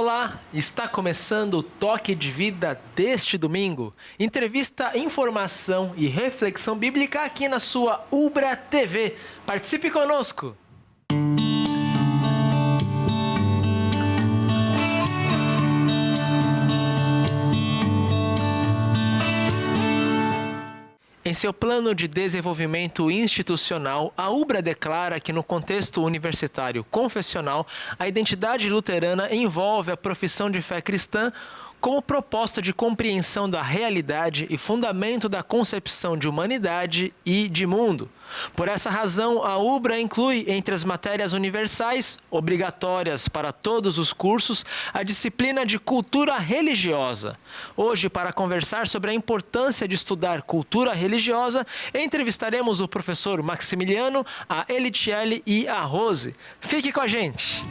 Olá, está começando o Toque de Vida deste domingo. Entrevista, informação e reflexão bíblica aqui na sua Ubra TV. Participe conosco! Em seu plano de desenvolvimento institucional, a Ubra declara que no contexto universitário confessional, a identidade luterana envolve a profissão de fé cristã como proposta de compreensão da realidade e fundamento da concepção de humanidade e de mundo. Por essa razão, a Ubra inclui entre as matérias universais, obrigatórias para todos os cursos, a disciplina de cultura religiosa. Hoje, para conversar sobre a importância de estudar cultura religiosa, entrevistaremos o professor Maximiliano, a Elitiele e a Rose. Fique com a gente!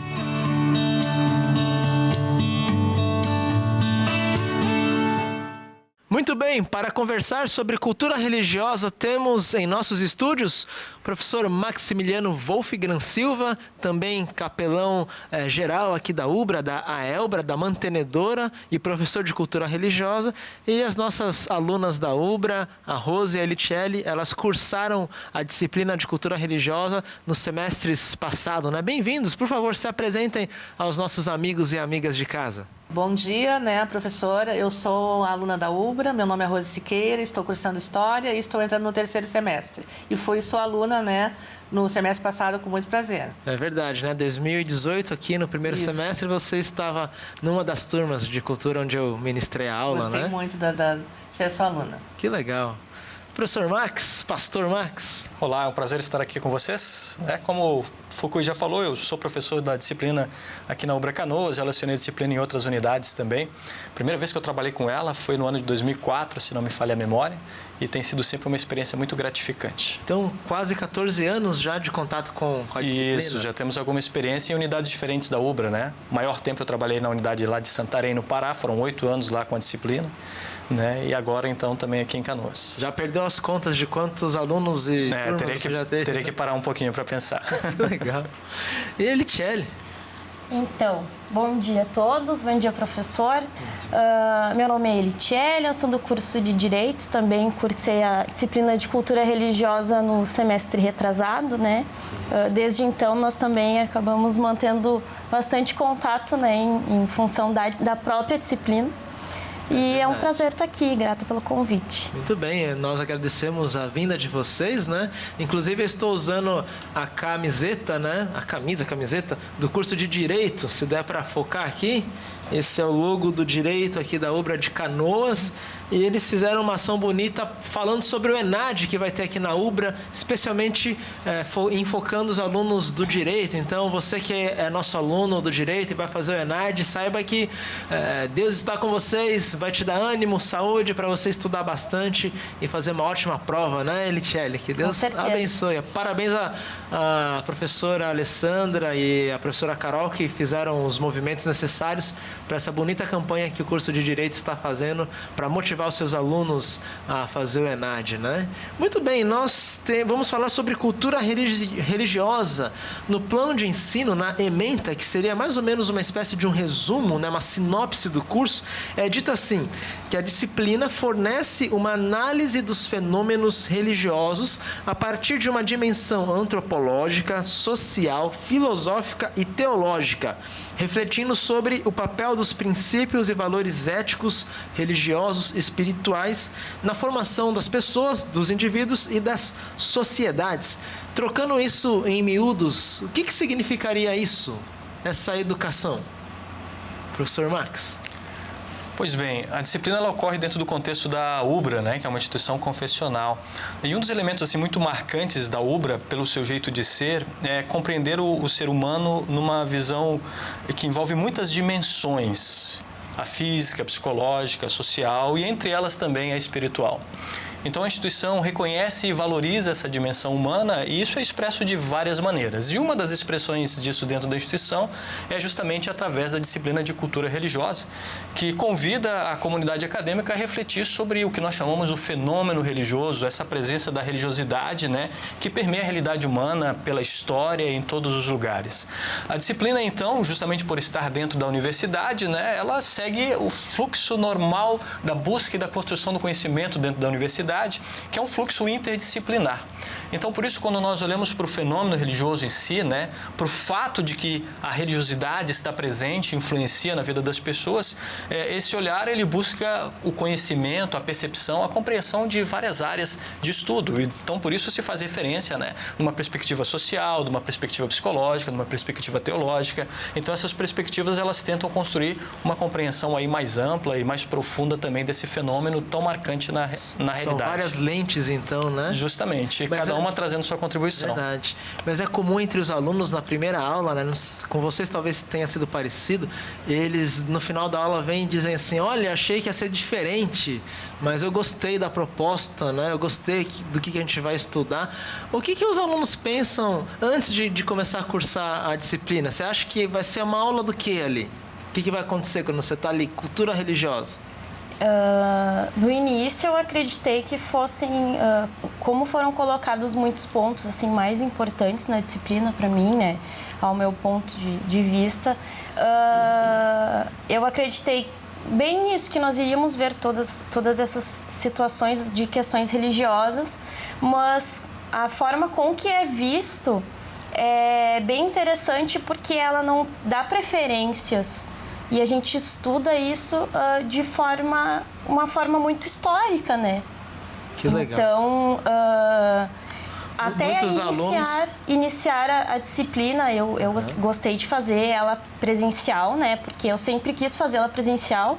Muito bem, para conversar sobre cultura religiosa, temos em nossos estúdios o professor Maximiliano Wolfgang Silva, também capelão geral aqui da Ubra, da AELBRA, da mantenedora e professor de cultura religiosa. E as nossas alunas da Ubra, a Rose e a Elitiele, elas cursaram a disciplina de cultura religiosa nos semestres passados, né? Bem-vindos, por favor, se apresentem aos nossos amigos e amigas de casa. Bom dia, professora? Eu sou aluna da Ubra, meu nome é Rose Siqueira, estou cursando História e estou entrando no 3º semestre. E fui sua aluna, no semestre passado com muito prazer. É verdade, 2018, aqui no primeiro semestre, você estava numa das turmas de cultura onde eu ministrei a aula, Gostei muito de ser sua aluna. Que legal. Professor Max, Pastor Max. Olá, é um prazer estar aqui com vocês. Como o Fukui já falou, eu sou professor da disciplina aqui na Ubra Canoas, já lecionei disciplina em outras unidades também. A primeira vez que eu trabalhei com ela foi no ano de 2004, se não me falha a memória, e tem sido sempre uma experiência muito gratificante. Então, quase 14 anos já de contato com a disciplina. Isso, já temos alguma experiência em unidades diferentes da Ubra, O maior tempo eu trabalhei na unidade lá de Santarém, no Pará, foram 8 anos lá com a disciplina. E agora, então, também aqui em Canoas. Já perdeu as contas de quantos alunos e turmas você já teve? Teria que parar um pouquinho para pensar. Legal. E Elitiele? Então, bom dia a todos, bom dia, professor. Meu nome é Elitiele, eu sou do curso de Direitos, também cursei a disciplina de Cultura Religiosa no semestre retrasado, Desde então, nós também acabamos mantendo bastante contato, em função da própria disciplina. E é um prazer estar aqui, grata pelo convite. Muito bem, nós agradecemos a vinda de vocês, Inclusive eu estou usando a camiseta, a camiseta do curso de Direito, se der para focar aqui. Esse é o logo do Direito aqui da Ubra de Canoas. E eles fizeram uma ação bonita falando sobre o ENAD que vai ter aqui na Ubra, especialmente enfocando os alunos do Direito. Então, você que é nosso aluno do Direito e vai fazer o ENAD, saiba que Deus está com vocês, vai te dar ânimo, saúde para você estudar bastante e fazer uma ótima prova, Elitiele? Que Deus abençoe. Parabéns à professora Alessandra e à professora Carol que fizeram os movimentos necessários para essa bonita campanha que o curso de Direito está fazendo para motivar os seus alunos a fazer o ENAD, Muito bem, nós vamos falar sobre cultura religiosa no plano de ensino, na ementa, que seria mais ou menos uma espécie de um resumo, uma sinopse do curso. É dito assim, que a disciplina fornece uma análise dos fenômenos religiosos a partir de uma dimensão antropológica, social, filosófica e teológica, refletindo sobre o papel dos princípios e valores éticos, religiosos, espirituais na formação das pessoas, dos indivíduos e das sociedades. Trocando isso em miúdos, o que significaria isso, essa educação? Professor Max? Pois bem, a disciplina ela ocorre dentro do contexto da Ubra, que é uma instituição confessional. E um dos elementos muito marcantes da Ubra, pelo seu jeito de ser, é compreender o ser humano numa visão que envolve muitas dimensões. A física, a psicológica, a social e entre elas também a espiritual. Então, a instituição reconhece e valoriza essa dimensão humana e isso é expresso de várias maneiras. E uma das expressões disso dentro da instituição é justamente através da disciplina de cultura religiosa, que convida a comunidade acadêmica a refletir sobre o que nós chamamos o fenômeno religioso, essa presença da religiosidade, né, que permeia a realidade humana pela história em todos os lugares. A disciplina, então, justamente por estar dentro da universidade, né, ela segue o fluxo normal da busca e da construção do conhecimento dentro da universidade, que é um fluxo interdisciplinar. Então, por isso, quando nós olhamos para o fenômeno religioso em si, né, para o fato de que a religiosidade está presente, influencia na vida das pessoas, esse olhar ele busca o conhecimento, a percepção, a compreensão de várias áreas de estudo. Então, por isso se faz referência, né, numa perspectiva social, numa perspectiva psicológica, numa perspectiva teológica. Então, essas perspectivas elas tentam construir uma compreensão aí mais ampla e mais profunda também desse fenômeno tão marcante na realidade. São várias lentes, então, né? Justamente, e cada uma trazendo sua contribuição. Verdade. Mas é comum entre os alunos na primeira aula, né? Com vocês talvez tenha sido parecido, eles no final da aula vêm e dizem assim, olha, achei que ia ser diferente, mas eu gostei da proposta, né? Eu gostei do que a gente vai estudar. O que os alunos pensam antes de começar a cursar a disciplina? Você acha que vai ser uma aula do que ali? O que vai acontecer quando você está ali? Cultura religiosa. No início eu acreditei que fossem, como foram colocados muitos pontos assim mais importantes na disciplina para mim, né, ao meu ponto de vista, eu acreditei bem nisso, que nós iríamos ver todas essas situações de questões religiosas, mas a forma com que é visto é bem interessante porque ela não dá preferências. E a gente estuda isso de uma forma muito histórica, né? Que legal. Então, até iniciar a disciplina, eu gostei de fazer ela presencial, né? Porque eu sempre quis fazer ela presencial.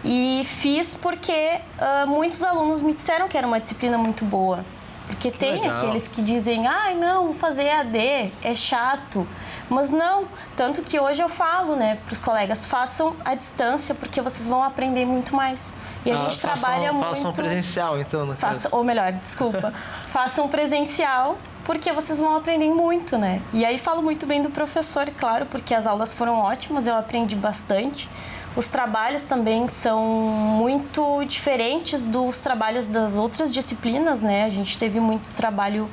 E fiz porque muitos alunos me disseram que era uma disciplina muito boa. Porque tem legal. Aqueles que dizem, não, vou fazer EAD, é chato. Mas não, tanto que hoje eu falo, né, para os colegas, façam à distância, porque vocês vão aprender muito mais. E a gente trabalha muito... Façam presencial, então, no caso. Ou melhor, desculpa, façam presencial, porque vocês vão aprender muito, né? E aí falo muito bem do professor, claro, porque as aulas foram ótimas, eu aprendi bastante. Os trabalhos também são muito diferentes dos trabalhos das outras disciplinas, né? A gente teve muito trabalho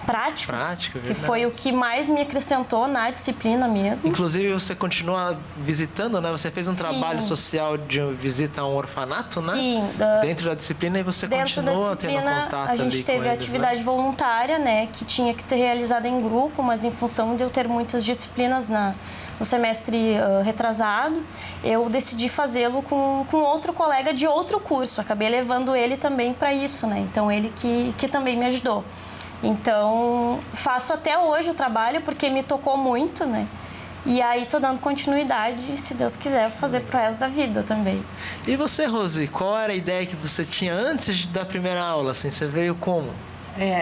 prático, que foi o que mais me acrescentou na disciplina mesmo. Inclusive, você continua visitando, né? Você fez um trabalho social de visita a um orfanato, né? Sim. Dentro da disciplina, e você continua tendo contato ali com eles, a gente teve atividade né? voluntária, né? Que tinha que ser realizada em grupo, mas em função de eu ter muitas disciplinas no semestre retrasado, eu decidi fazê-lo com outro colega de outro curso. Acabei levando ele também para isso, né? Então, ele que também me ajudou. Então, faço até hoje o trabalho porque me tocou muito, né? E aí, tô dando continuidade e, se Deus quiser, fazer pro resto da vida também. E você, Rose, qual era a ideia que você tinha antes da primeira aula? Assim, você veio como?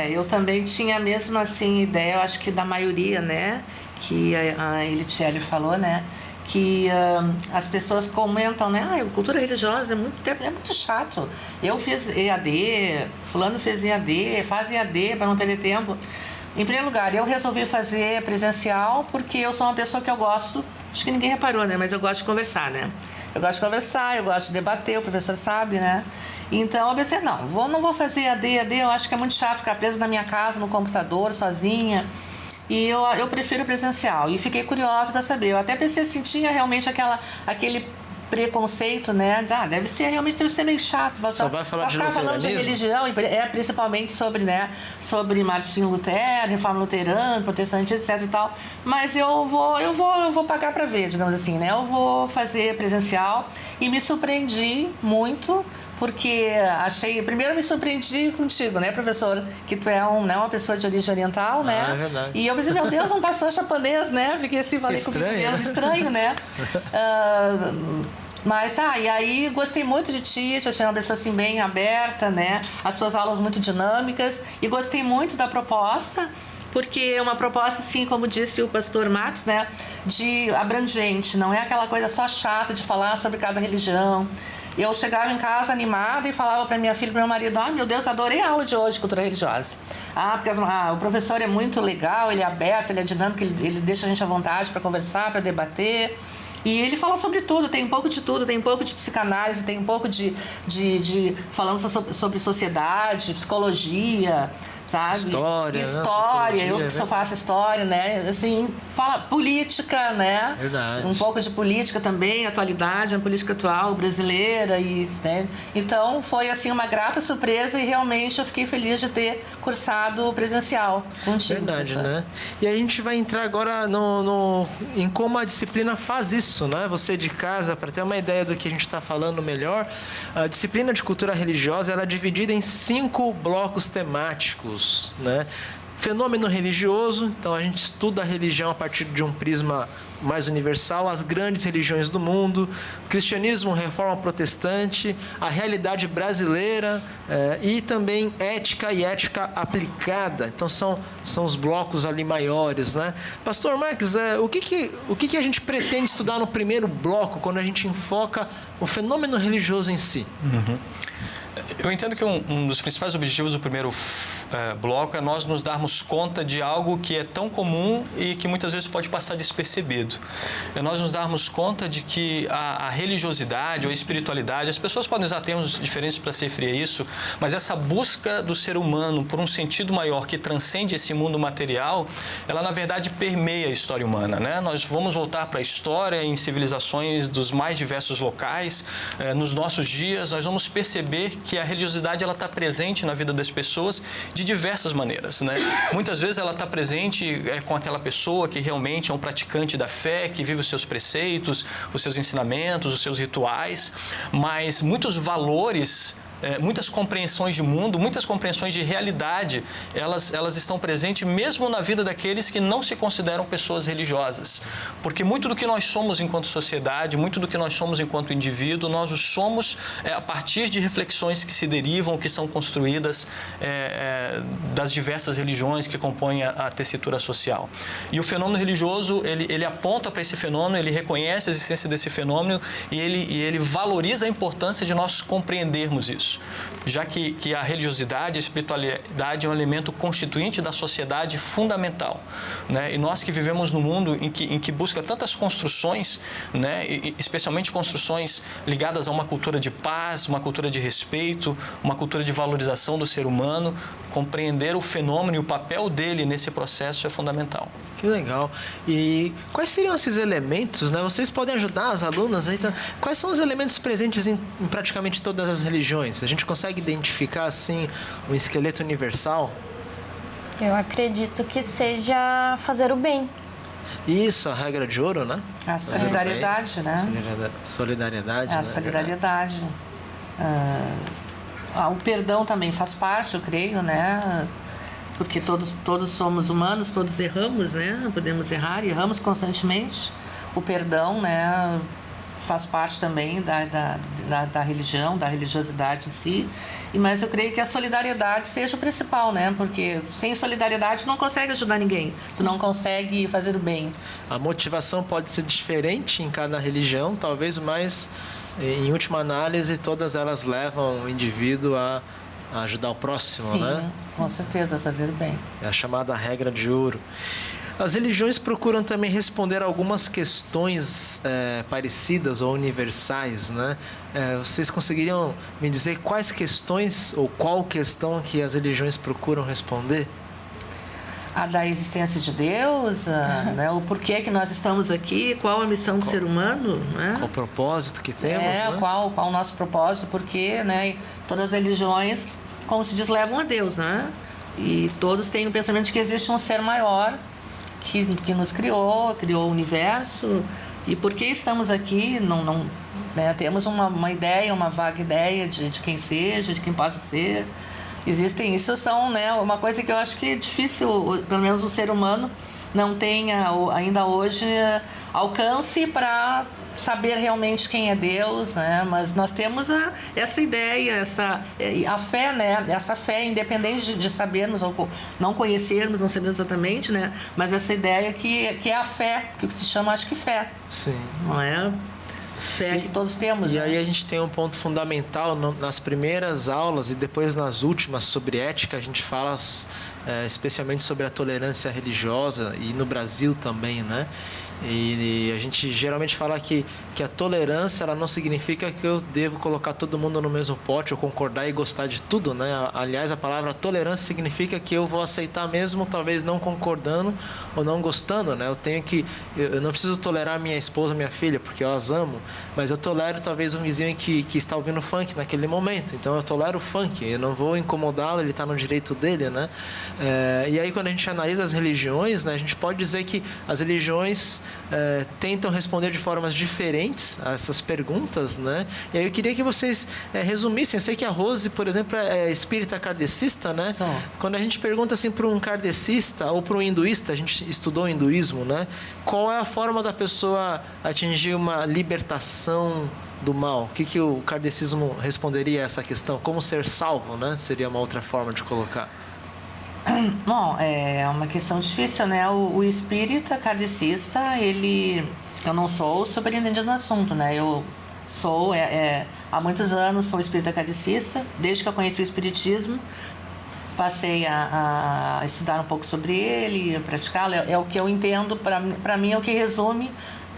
Eu também tinha a mesma assim, ideia, eu acho que da maioria, né? Que a Elitiele falou, né? Que as pessoas comentam, né? Cultura religiosa é muito chato. Eu fiz EAD, fulano fez EAD, faz EAD para não perder tempo. Em primeiro lugar, eu resolvi fazer presencial porque eu sou uma pessoa que eu gosto, acho que ninguém reparou, né? Mas eu gosto de conversar, né? Eu gosto de conversar, eu gosto de debater, o professor sabe, né? Então eu pensei, não vou fazer EAD, eu acho que é muito chato ficar presa na minha casa, no computador, sozinha. E eu prefiro presencial. E fiquei curiosa para saber. Eu até pensei assim, tinha realmente aquele preconceito, né? Deve ser meio chato. Só vai falar de luteranismo? Falando de religião, principalmente sobre, né, sobre Martinho Lutero, Reforma Luterana, Protestante, etc e tal. Mas eu vou pagar para ver, digamos assim, né? Eu vou fazer presencial e me surpreendi muito, porque primeiro me surpreendi contigo, né, professor? Que tu é uma pessoa de origem oriental, né? É verdade. E eu pensei, meu Deus, um pastor japonês, né? Fiquei assim, falei comigo mesmo, estranho, né? Mas e aí gostei muito de ti, te achei uma pessoa assim bem aberta, né? As suas aulas muito dinâmicas e gostei muito da proposta, porque é uma proposta, assim, como disse o pastor Max, né? De abrangente, não é aquela coisa só chata de falar sobre cada religião. eu chegava em casa animada e falava para minha filha e para meu marido: ah, meu Deus, adorei a aula de hoje de cultura religiosa. Porque o professor é muito legal, ele é aberto, ele é dinâmico, ele deixa a gente à vontade para conversar, para debater. E ele fala sobre tudo, tem um pouco de tudo, tem um pouco de psicanálise, tem um pouco de falando sobre sociedade, psicologia, sabe? História, né? Eu que só faço história, né? Assim, fala política, né? Verdade. Um pouco de política também, atualidade, a política atual brasileira, né? Então foi assim uma grata surpresa e realmente eu fiquei feliz de ter cursado presencial contigo. Verdade, professor. né? E aí a gente vai entrar agora em como a disciplina faz isso, né? Você de casa, para ter uma ideia do que a gente está falando melhor, a disciplina de cultura religiosa ela é dividida em 5 blocos temáticos, né? Fenômeno religioso, então a gente estuda a religião a partir de um prisma mais universal, as grandes religiões do mundo, cristianismo, reforma protestante, a realidade brasileira e também ética e ética aplicada. Então são os blocos ali maiores, né? Pastor Max, o que a gente pretende estudar no primeiro bloco, quando a gente enfoca o fenômeno religioso em si? Eu entendo que um dos principais objetivos do primeiro bloco é nós nos darmos conta de algo que é tão comum e que muitas vezes pode passar despercebido. É nós nos darmos conta de que a religiosidade ou a espiritualidade, as pessoas podem usar termos diferentes para se referir a isso, mas essa busca do ser humano por um sentido maior que transcende esse mundo material, ela na verdade permeia a história humana, né? Nós vamos voltar para a história em civilizações dos mais diversos locais, nos nossos dias nós vamos perceber que a religiosidade ela está presente na vida das pessoas de diversas maneiras, né? Muitas vezes ela está presente com aquela pessoa que realmente é um praticante da fé, que vive os seus preceitos, os seus ensinamentos, os seus rituais, mas muitos valores, muitas compreensões de mundo, muitas compreensões de realidade, elas estão presentes mesmo na vida daqueles que não se consideram pessoas religiosas. Porque muito do que nós somos enquanto sociedade, muito do que nós somos enquanto indivíduo, nós os somos a partir de reflexões que se derivam, que são construídas das diversas religiões que compõem a tessitura social. E o fenômeno religioso, ele aponta para esse fenômeno, ele reconhece a existência desse fenômeno e ele valoriza a importância de nós compreendermos isso. Já que a religiosidade, a espiritualidade é um elemento constituinte da sociedade fundamental, né? E nós que vivemos num mundo em que busca tantas construções, né? E especialmente construções ligadas a uma cultura de paz, uma cultura de respeito, uma cultura de valorização do ser humano, compreender o fenômeno e o papel dele nesse processo é fundamental. Que legal. E quais seriam esses elementos, né? Vocês podem ajudar as alunas aí, então, quais são os elementos presentes em praticamente todas as religiões? A gente consegue identificar, assim, um esqueleto universal? Eu acredito que seja fazer o bem. Isso, a regra de ouro, né? A solidariedade, né? Solidariedade, A né? solidariedade. O perdão também faz parte, eu creio, né? Porque todos somos humanos, todos erramos, né? Podemos errar e erramos constantemente. O perdão, né? Faz parte também da religião, da religiosidade em si. Mas eu creio que a solidariedade seja o principal, né? Porque sem solidariedade tu não consegue ajudar ninguém, tu não consegue fazer o bem. A motivação pode ser diferente em cada religião, talvez, mas em última análise todas elas levam o indivíduo a ajudar o próximo, Sim, né? Com certeza, fazer o bem. É a chamada regra de ouro. As religiões procuram também responder a algumas questões parecidas ou universais, né? Vocês conseguiriam me dizer quais questões ou qual questão que as religiões procuram responder? A da existência de Deus, né? O porquê que nós estamos aqui, qual a missão do ser humano, né? Qual o propósito que temos, né? Qual o nosso propósito, porque, né? Todas as religiões, como se diz, levam a Deus, né? E todos têm o pensamento de que existe um ser maior que nos criou o universo. E por que estamos aqui, né? Temos uma ideia, uma vaga ideia de quem seja, de quem possa ser. Existem, isso são, né, uma coisa que eu acho que é difícil, pelo menos o ser humano não tenha ainda hoje alcance para saber realmente quem é Deus, né? Mas nós temos essa ideia, a fé, né? Essa fé, independente de sabermos ou não conhecermos, não sabemos exatamente, né? Mas essa ideia que é a fé, que se chama, acho que fé. Sim. Não é? Fé que todos temos. E né? aí a gente tem um ponto fundamental nas primeiras aulas e depois nas últimas sobre ética, a gente fala especialmente sobre a tolerância religiosa e no Brasil também, né? E a gente geralmente fala que a tolerância ela não significa que eu devo colocar todo mundo no mesmo pote ou concordar e gostar de tudo, né? Aliás, a palavra tolerância significa que eu vou aceitar mesmo, talvez não concordando ou não gostando, né? Eu não preciso tolerar minha esposa, minha filha, porque eu as amo, mas eu tolero talvez um vizinho que está ouvindo funk naquele momento. Então eu tolero o funk, eu não vou incomodá-lo, ele está no direito dele, né? E aí quando a gente analisa as religiões, né, a gente pode dizer que as religiões tentam responder de formas diferentes a essas perguntas, né? E aí eu queria que vocês resumissem. Eu sei que a Rose, por exemplo, é espírita kardecista, né? Só. Quando a gente pergunta assim para um kardecista ou para um hinduísta, a gente estudou o hinduísmo, né? Qual é a forma da pessoa atingir uma libertação do mal? O que o kardecismo responderia a essa questão? Como ser salvo, né? Seria uma outra forma de colocar. Bom, é uma questão difícil, né? O espírita kardecista, eu não sou superentendido no assunto, né? Eu sou, há muitos anos, sou espírita kardecista, desde que eu conheci o espiritismo, passei a estudar um pouco sobre ele, a praticá-lo, é o que eu entendo, para mim é o que resume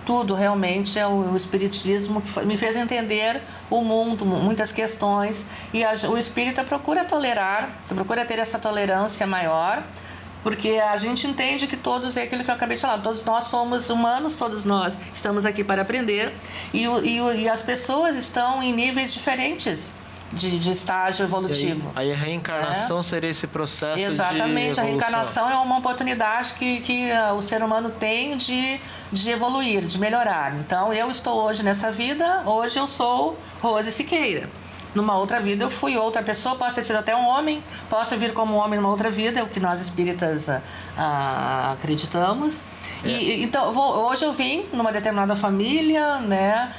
tudo, realmente é o espiritismo que me fez entender o mundo, muitas questões, e o espírita procura procura ter essa tolerância maior, porque a gente entende que todos, é aquilo que eu acabei de falar, todos nós somos humanos, todos nós estamos aqui para aprender, e as pessoas estão em níveis diferentes de estágio evolutivo. Aí a reencarnação seria esse processo de evolução. Exatamente, a reencarnação é uma oportunidade que o ser humano tem de evoluir, de melhorar. Então, eu estou hoje nessa vida, hoje eu sou Rose Siqueira. Numa outra vida eu fui outra pessoa, posso ter sido até um homem, posso vir como um homem numa outra vida, é o que nós espíritas acreditamos. Então, hoje eu vim numa determinada família, né,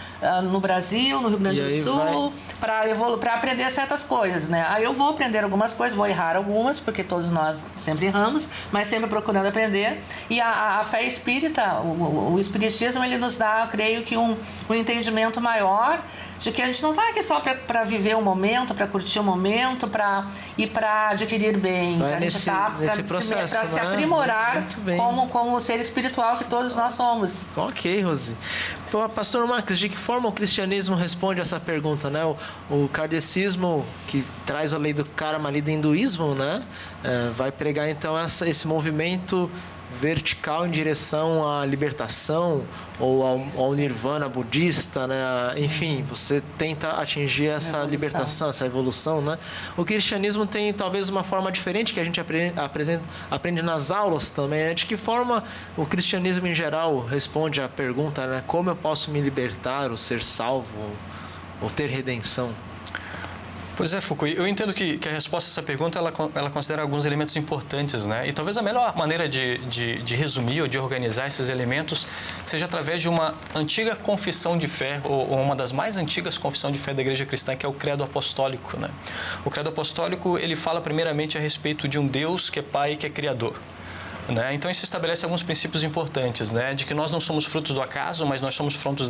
no Brasil, no Rio Grande do Sul, para aprender certas coisas, né? Aí eu vou aprender algumas coisas, vou errar algumas, porque todos nós sempre erramos, mas sempre procurando aprender. E a fé espírita, o espiritismo, ele nos dá, creio que, um entendimento maior de que a gente não está aqui só para viver o momento, para curtir o momento, para adquirir bens. A gente está para se aprimorar como ser espiritual que todos nós somos. Ok, Rose. Pastor Max, de que forma o cristianismo responde a essa pergunta, né? O kardecismo, que traz a lei do karma ali do hinduísmo, né? Vai pregar então esse movimento vertical em direção à libertação ou ao nirvana budista, né? Enfim, você tenta atingir essa libertação, essa evolução, né? O cristianismo tem talvez uma forma diferente que a gente aprende nas aulas também, né? De que forma o cristianismo em geral responde à pergunta, né? Como eu posso me libertar ou ser salvo ou ter redenção? Pois é, Fukui, eu entendo que a resposta a essa pergunta, ela considera alguns elementos importantes, né? E talvez a melhor maneira de resumir ou de organizar esses elementos seja através de uma antiga confissão de fé, ou uma das mais antigas confissões de fé da Igreja Cristã, que é o Credo Apostólico, né? O Credo Apostólico, ele fala primeiramente a respeito de um Deus que é Pai e que é Criador. Né? Então isso estabelece alguns princípios importantes, né? De que nós não somos frutos do acaso, mas nós somos frutos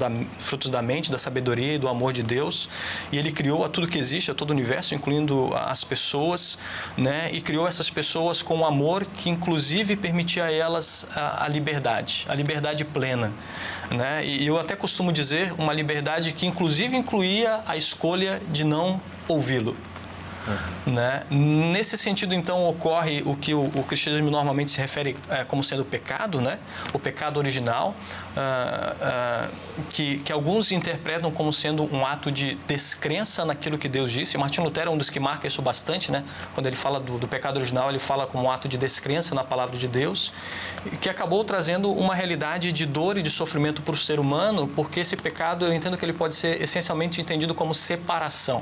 da mente, da sabedoria e do amor de Deus, e Ele criou a tudo que existe, a todo o universo, incluindo as pessoas, né? E criou essas pessoas com um amor que inclusive permitia a elas a liberdade plena, né? E eu até costumo dizer uma liberdade que inclusive incluía a escolha de não ouvi-lo. Né? Nesse sentido, então, ocorre o que o cristianismo normalmente se refere como sendo o pecado, né? O pecado original, que alguns interpretam como sendo um ato de descrença naquilo que Deus disse. Martinho Lutero é um dos que marca isso bastante, né? Quando ele fala do pecado original, ele fala como um ato de descrença na palavra de Deus, que acabou trazendo uma realidade de dor e de sofrimento para o ser humano, porque esse pecado, eu entendo que ele pode ser essencialmente entendido como separação,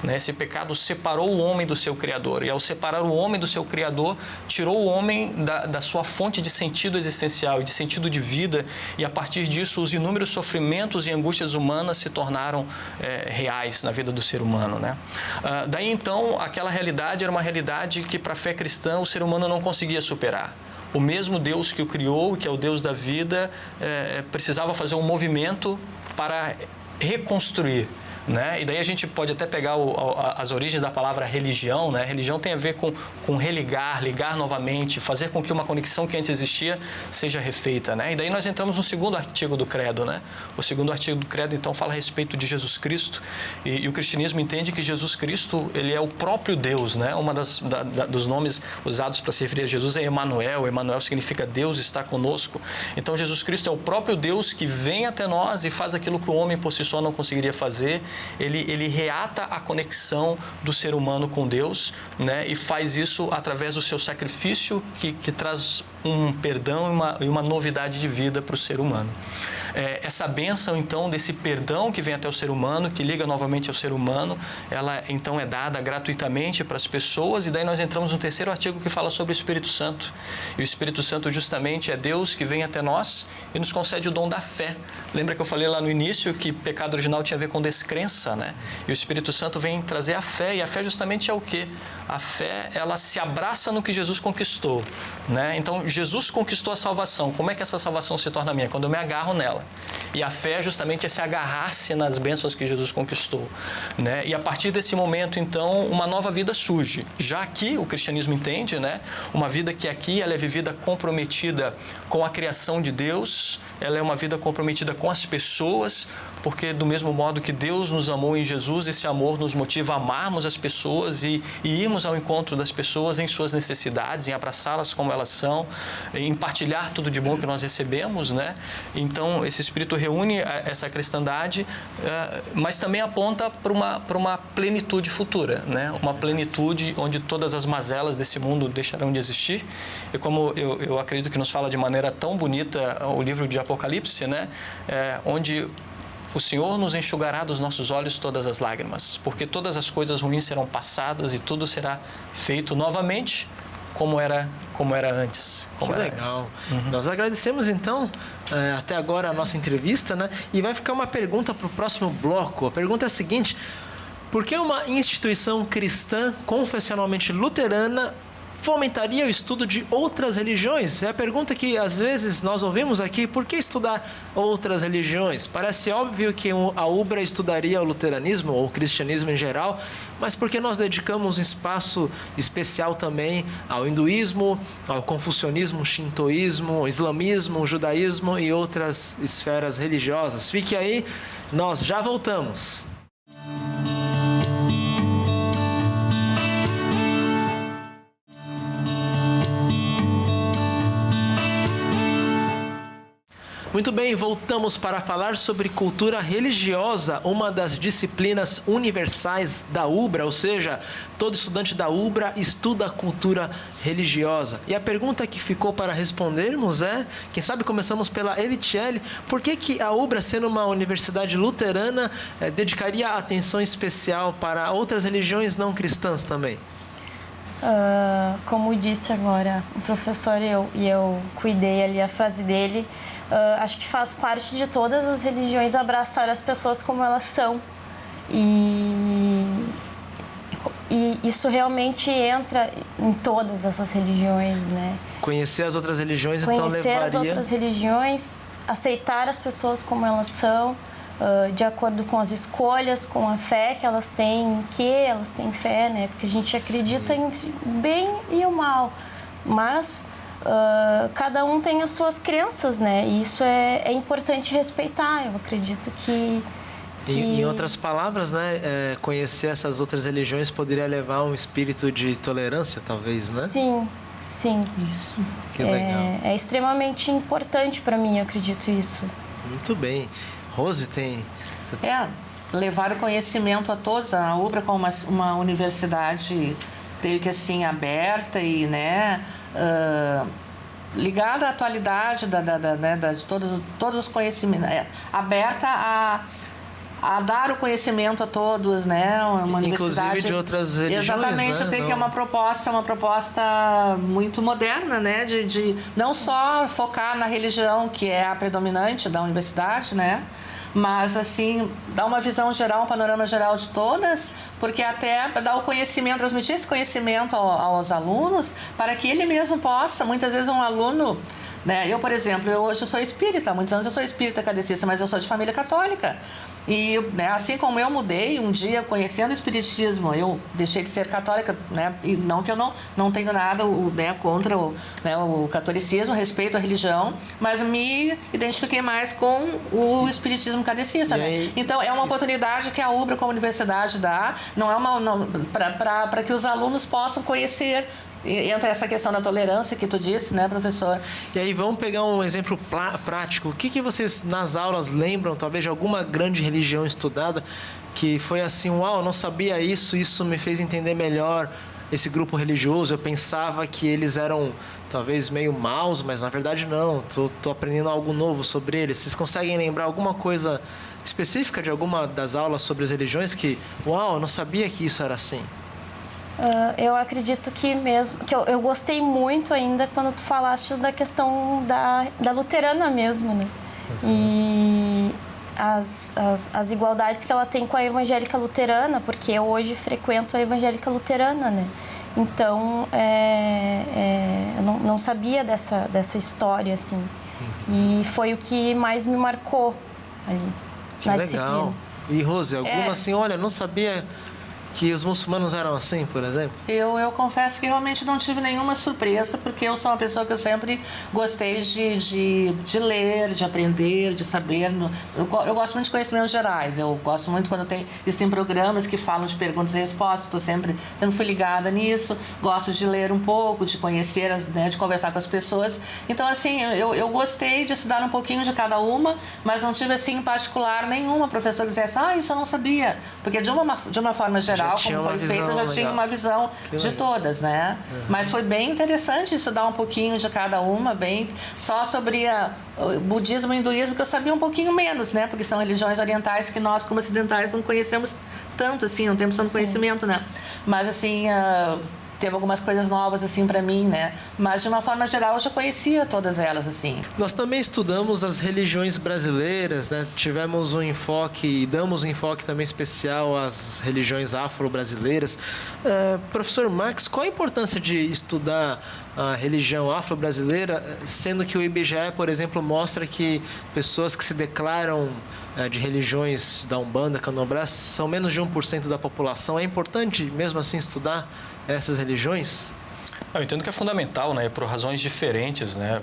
né? Esse pecado separou o homem do seu Criador, e ao separar o homem do seu Criador, tirou o homem da sua fonte de sentido existencial e de sentido de vida, e a partir disso os inúmeros sofrimentos e angústias humanas se tornaram reais na vida do ser humano, né? Daí então, aquela realidade era uma realidade que para a fé cristã o ser humano não conseguia superar. O mesmo Deus que o criou, que é o Deus da vida, precisava fazer um movimento para reconstruir. Né? E daí a gente pode até pegar as origens da palavra religião, né? Religião tem a ver com religar, ligar novamente, fazer com que uma conexão que antes existia seja refeita, né? E daí nós entramos no segundo artigo do credo, né? O segundo artigo do credo, então, fala a respeito de Jesus Cristo, e o cristianismo entende que Jesus Cristo, ele é o próprio Deus, né? Uma dos nomes usados para se referir a Jesus é Emanuel. Emanuel significa Deus está conosco. Então, Jesus Cristo é o próprio Deus que vem até nós e faz aquilo que o homem por si só não conseguiria fazer. Ele reata a conexão do ser humano com Deus, né? E faz isso através do seu sacrifício que traz um perdão e uma novidade de vida para o ser humano. Essa bênção, então, desse perdão que vem até o ser humano, que liga novamente ao ser humano, ela, então, é dada gratuitamente para as pessoas, e daí nós entramos no terceiro artigo que fala sobre o Espírito Santo. E o Espírito Santo, justamente, é Deus que vem até nós e nos concede o dom da fé. Lembra que eu falei lá no início que pecado original tinha a ver com descrença, né? E o Espírito Santo vem trazer a fé, e a fé justamente é o quê? A fé, ela se abraça no que Jesus conquistou, né? Então, Jesus conquistou a salvação. Como é que essa salvação se torna minha? Quando eu me agarro nela. E a fé, justamente, é se agarrar-se nas bênçãos que Jesus conquistou, né? E a partir desse momento, então, uma nova vida surge. Já aqui, o cristianismo entende, né? Uma vida que aqui, ela é vivida comprometida com a criação de Deus, ela é uma vida comprometida com as pessoas, porque do mesmo modo que Deus nos amou em Jesus, esse amor nos motiva a amarmos as pessoas e irmos ao encontro das pessoas em suas necessidades, em abraçá-las como elas são, em partilhar tudo de bom que nós recebemos, né? Então, esse Espírito reúne essa cristandade, mas também aponta para uma plenitude futura, né? Uma plenitude onde todas as mazelas desse mundo deixarão de existir. E como eu acredito que nos fala de maneira tão bonita o livro de Apocalipse, né? Onde o Senhor nos enxugará dos nossos olhos todas as lágrimas, porque todas as coisas ruins serão passadas e tudo será feito novamente como era antes. Que legal. Nós agradecemos, então, até agora a nossa entrevista, né? E vai ficar uma pergunta para o próximo bloco. A pergunta é a seguinte: por que uma instituição cristã confessionalmente luterana fomentaria o estudo de outras religiões? É a pergunta que às vezes nós ouvimos aqui. Por que estudar outras religiões? Parece óbvio que a UBRA estudaria o luteranismo ou o cristianismo em geral, mas por que nós dedicamos um espaço especial também ao hinduísmo, ao confucionismo, shintoísmo, islamismo, judaísmo e outras esferas religiosas? Fique aí, nós já voltamos. Muito bem, voltamos para falar sobre cultura religiosa, uma das disciplinas universais da UBRA, ou seja, todo estudante da UBRA estuda a cultura religiosa. E a pergunta que ficou para respondermos é, quem sabe começamos pela Elitiele, por que a UBRA, sendo uma universidade luterana, dedicaria atenção especial para outras religiões não cristãs também? Como disse agora o professor, eu cuidei ali a frase dele. Acho que faz parte de todas as religiões abraçar as pessoas como elas são. E isso realmente entra em todas essas religiões, né? Conhecer as outras religiões, então levaria... Conhecer as outras religiões, aceitar as pessoas como elas são, de acordo com as escolhas, com a fé que elas têm, em que elas têm fé, né? Porque a gente acredita entre o bem e o mal, mas cada um tem as suas crenças, né? E isso é importante respeitar. Eu acredito que... Em outras palavras, né, conhecer essas outras religiões poderia levar a um espírito de tolerância, talvez, né? Sim, sim. Isso. Que legal. É extremamente importante para mim, eu acredito isso. Muito bem. Rose, tem... Levar o conhecimento a todos. A UBRA como uma universidade, creio que assim, aberta e, né, ligada à atualidade de todos os conhecimentos, aberta a dar o conhecimento a todos, né? Uma universidade, inclusive de outras religiões. Exatamente, né? Eu creio que é uma proposta muito moderna, né? De não só focar na religião que é a predominante da universidade, né? Mas, assim, dar uma visão geral, um panorama geral de todas, porque até dar o conhecimento, transmitir esse conhecimento aos alunos, para que ele mesmo possa, muitas vezes um aluno né? Eu, por exemplo, hoje sou espírita, há muitos anos eu sou espírita kardecista, mas eu sou de família católica. E, né, assim como eu mudei, um dia, conhecendo o espiritismo, eu deixei de ser católica, né? E não que eu não tenho nada, né, contra o catolicismo, respeito à religião, mas me identifiquei mais com o espiritismo kardecista, né? Então, é uma oportunidade que a UBRA, como universidade, dá, não é para que os alunos possam conhecer. Entra essa questão da tolerância que tu disse, né, professor? E aí, vamos pegar um exemplo prático. O que vocês, nas aulas, lembram, talvez, de alguma grande religião estudada que foi assim, uau, eu não sabia isso me fez entender melhor esse grupo religioso, eu pensava que eles eram, talvez, meio maus, mas, na verdade, não. Tô aprendendo algo novo sobre eles. Vocês conseguem lembrar alguma coisa específica de alguma das aulas sobre as religiões que, uau, eu não sabia que isso era assim? Eu acredito que eu gostei muito ainda quando tu falaste da questão da luterana mesmo, né? E as igualdades que ela tem com a evangélica luterana, porque eu hoje frequento a evangélica luterana, né? Então, eu não sabia dessa história, assim. E foi o que mais me marcou ali na disciplina. Legal. E, Rose, alguma assim, olha, não sabia que os muçulmanos eram assim, por exemplo? Eu confesso que realmente não tive nenhuma surpresa, porque eu sou uma pessoa que eu sempre gostei de ler, de aprender, de saber. Eu gosto muito de conhecimentos gerais. Eu gosto muito quando existem programas que falam de perguntas e respostas. Sempre fui ligada nisso. Gosto de ler um pouco, de conhecer, né, de conversar com as pessoas. Então, assim, eu gostei de estudar um pouquinho de cada uma, mas não tive, assim, em particular, nenhuma professora que dissesse, isso eu não sabia. Porque de uma forma geral, como foi feito, eu já tinha uma visão de todas, né? Mas foi bem interessante estudar um pouquinho de cada uma, só sobre o budismo e o hinduísmo, que eu sabia um pouquinho menos, né? Porque são religiões orientais que nós, como ocidentais, não conhecemos tanto, assim, não temos tanto conhecimento, né? Mas, assim, teve algumas coisas novas, assim, para mim, né? Mas, de uma forma geral, eu já conhecia todas elas, assim. Nós também estudamos as religiões brasileiras, né? Tivemos um enfoque, e damos um enfoque também especial às religiões afro-brasileiras. Professor Max, qual a importância de estudar a religião afro-brasileira, sendo que o IBGE, por exemplo, mostra que pessoas que se declaram de religiões da Umbanda, Candomblé, são menos de 1% da população? É importante, mesmo assim, estudar essas religiões? Eu entendo que é fundamental, né, por razões diferentes, né?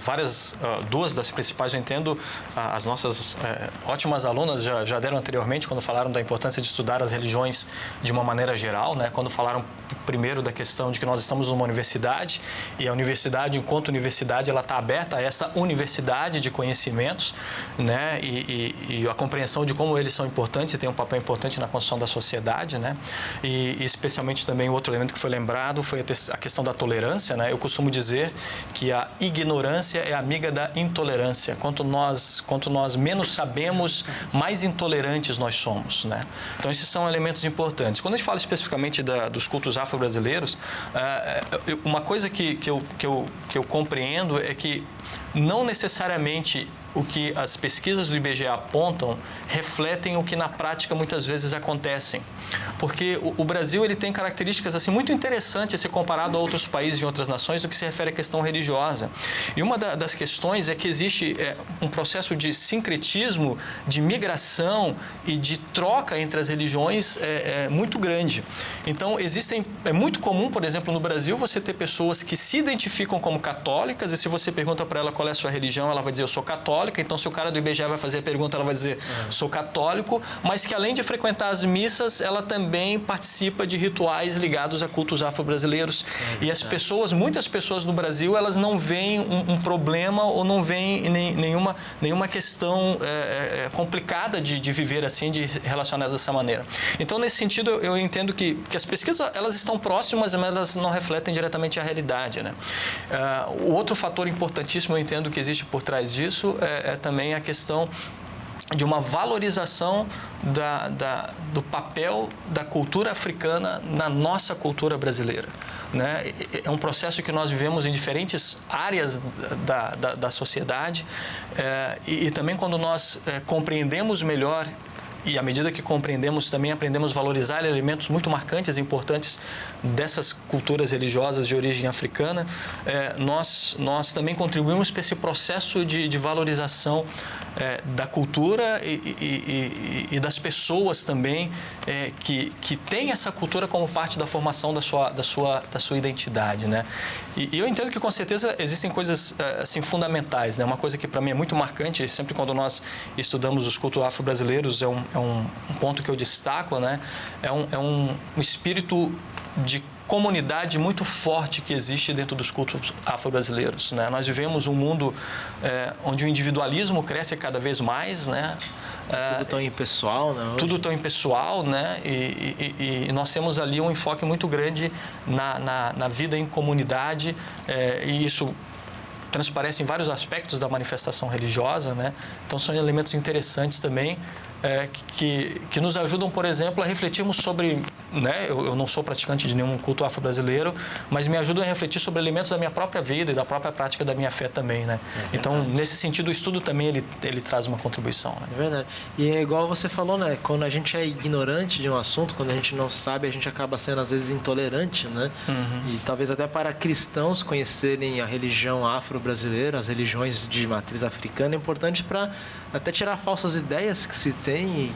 Duas das principais eu entendo, as nossas ótimas alunas já deram anteriormente, quando falaram da importância de estudar as religiões de uma maneira geral, né? Quando falaram primeiro da questão de que nós estamos numa universidade e a universidade, enquanto universidade, ela está aberta a essa universidade de conhecimentos, né? E a compreensão de como eles são importantes e têm um papel importante na construção da sociedade, né? E especialmente também o outro elemento que foi lembrado foi a questão da tolerância. Né? Eu costumo dizer que a ignorância é amiga da intolerância. Quanto nós menos sabemos, mais intolerantes nós somos, né? Então, esses são elementos importantes. Quando a gente fala especificamente dos cultos afro-brasileiros, uma coisa que eu compreendo é que não necessariamente o que as pesquisas do IBGE apontam refletem o que na prática muitas vezes acontecem. Porque o Brasil ele tem características assim, muito interessantes se comparado a outros países e outras nações no que se refere à questão religiosa. E uma das questões é que existe um processo de sincretismo, de migração e de troca entre as religiões muito grande. Então, é muito comum, por exemplo, no Brasil, você ter pessoas que se identificam como católicas e se você pergunta para ela qual é a sua religião, ela vai dizer, eu sou católica. Então, se o cara do IBGE vai fazer a pergunta, ela vai dizer, sou católico, mas que além de frequentar as missas, ela também participa de rituais ligados a cultos afro-brasileiros. E as pessoas, muitas pessoas no Brasil, elas não veem um problema ou não veem nenhuma questão complicada de viver assim, de relacionar dessa maneira. Então, nesse sentido, eu entendo que as pesquisas, elas estão próximas, mas elas não refletem diretamente a realidade, né? O outro fator importantíssimo, eu entendo que existe por trás disso, é também a questão de uma valorização do papel da cultura africana na nossa cultura brasileira, né? É um processo que nós vivemos em diferentes áreas da sociedade e também quando nós compreendemos melhor à medida que compreendemos, também aprendemos a valorizar elementos muito marcantes e importantes dessas culturas religiosas de origem africana, nós também contribuímos para esse processo de valorização da cultura e das pessoas também que têm essa cultura como parte da formação da sua identidade, né? E eu entendo que com certeza existem coisas assim fundamentais, né? Uma coisa que para mim é muito marcante, sempre quando nós estudamos os cultos afro-brasileiros, é um ponto que eu destaco, né? É um espírito de comunidade muito forte que existe dentro dos cultos afro-brasileiros, né? Nós vivemos um mundo onde o individualismo cresce cada vez mais, né? Tudo tão impessoal, né? Tudo tão impessoal, né? E nós temos ali um enfoque muito grande na vida em comunidade, e isso transparece em vários aspectos da manifestação religiosa, né? Então são elementos interessantes também que nos ajudam, por exemplo, a refletirmos sobre, né? Eu não sou praticante de nenhum culto afro-brasileiro, mas me ajudam a refletir sobre elementos da minha própria vida e da própria prática da minha fé também, né? Então, nesse sentido, o estudo também ele traz uma contribuição, né? É verdade. E é igual você falou, né? Quando a gente é ignorante de um assunto, quando a gente não sabe, a gente acaba sendo às vezes intolerante, né? E talvez até para cristãos conhecerem a religião afro-brasileira, as religiões de matriz africana, é importante para até tirar falsas ideias que se tem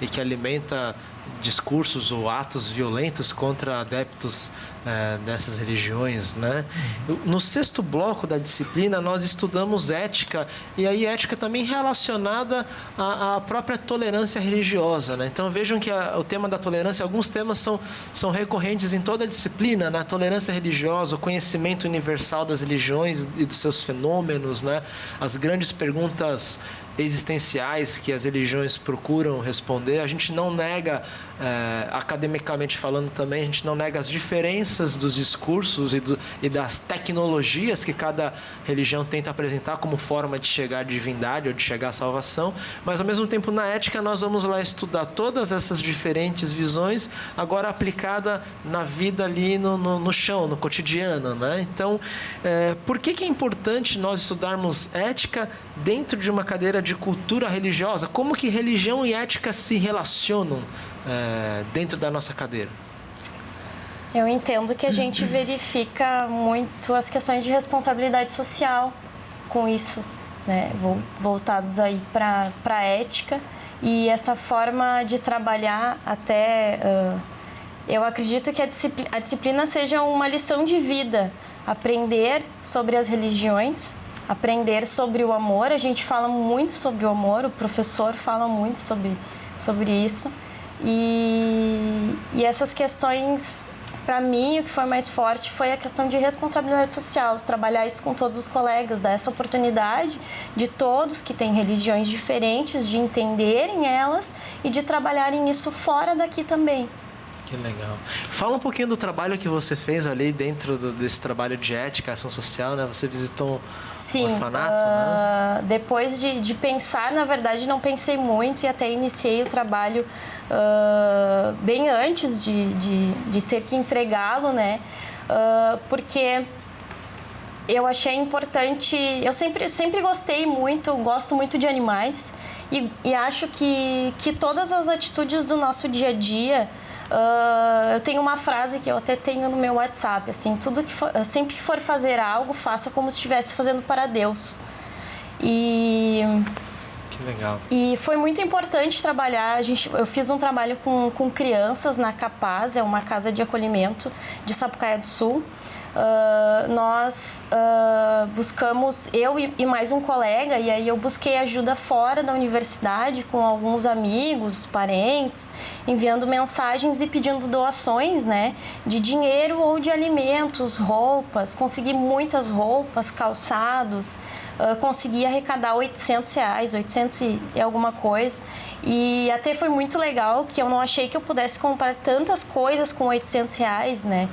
e que alimenta discursos ou atos violentos contra adeptos dessas religiões, né? No 6º bloco da disciplina, nós estudamos ética, e aí ética também relacionada à própria tolerância religiosa, né? Então vejam que o tema da tolerância, alguns temas são recorrentes em toda a disciplina, né? A tolerância religiosa, o conhecimento universal das religiões e dos seus fenômenos, né? As grandes perguntas existenciais que as religiões procuram responder. A gente não nega, academicamente falando também, a gente não nega as diferenças dos discursos e das tecnologias que cada religião tenta apresentar como forma de chegar à divindade ou de chegar à salvação, mas ao mesmo tempo na ética nós vamos lá estudar todas essas diferentes visões, agora aplicada na vida ali no chão, no cotidiano, né? Então, por que é importante nós estudarmos ética dentro de uma cadeira de cultura religiosa? Como que religião e ética se relacionam dentro da nossa cadeira? Eu entendo que a gente verifica muito as questões de responsabilidade social com isso, né? Voltados aí para a ética, e essa forma de trabalhar até... eu acredito que a disciplina seja uma lição de vida, aprender sobre as religiões, aprender sobre o amor. A gente fala muito sobre o amor, o professor fala muito sobre isso. E essas questões, para mim, o que foi mais forte foi a questão de responsabilidade social, trabalhar isso com todos os colegas, dar essa oportunidade de todos que têm religiões diferentes, de entenderem elas e de trabalharem isso fora daqui também. Que legal. Fala um pouquinho do trabalho que você fez ali dentro desse trabalho de ética, ação social, né? Você visitou um orfanato, né? Depois de pensar, na verdade, não pensei muito e até iniciei o trabalho bem antes de ter que entregá-lo, né? Porque eu achei importante... Eu sempre gostei muito, gosto muito de animais e acho que todas as atitudes do nosso dia a dia... eu tenho uma frase que eu até tenho no meu WhatsApp, assim, sempre que for fazer algo, faça como se estivesse fazendo para Deus. Que legal. E foi muito importante trabalhar. Eu fiz um trabalho com crianças na Capaz, é uma casa de acolhimento de Sapucaia do Sul. Nós buscamos, eu e mais um colega, e aí eu busquei ajuda fora da universidade com alguns amigos, parentes, enviando mensagens e pedindo doações, né, de dinheiro ou de alimentos, roupas. Consegui muitas roupas, calçados, consegui arrecadar R$800, 800 e alguma coisa. E até foi muito legal, que eu não achei que eu pudesse comprar tantas coisas com R$800, né?